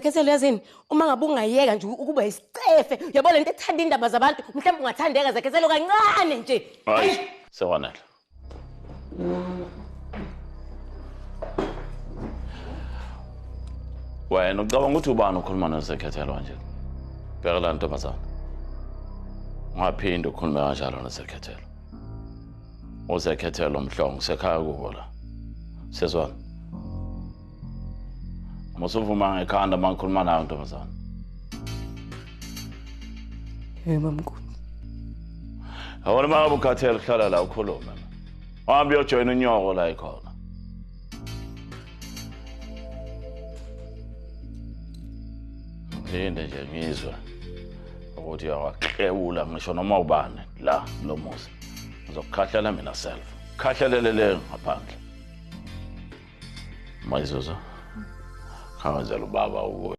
Khethelo yazini uma ngabe ungayeka nje ukuba isicefe uyabona lento ethanda indaba zabantu mhlawumbe ungathandeka zakhethelo kancane nje. Hayi sekwanele. Wena ucabanga ukuthi ubani ukhuluma noZekhethelo kanje? Bheka la ntombazana. Ungaphinde ukhulume kanjalo noZekhethelo. uZekhethelo mhlongo sekhaya kubo la. Sezwana. Musuvuma ngekhanda mangikhuluma nawe ntombazana. Yebo mkhulu. Awona mangabe ukhathele hlala la ukhulume. Wahambe uyojoyina unyoko la ikhona. Phinde nje ngizwe ukuthi uyawaklewula ngisho noma ubani la lo muzi. Ngizokukhahlela mina self. Khahlelelele ngaphandle. Mayizuza. Khawenzela ubaba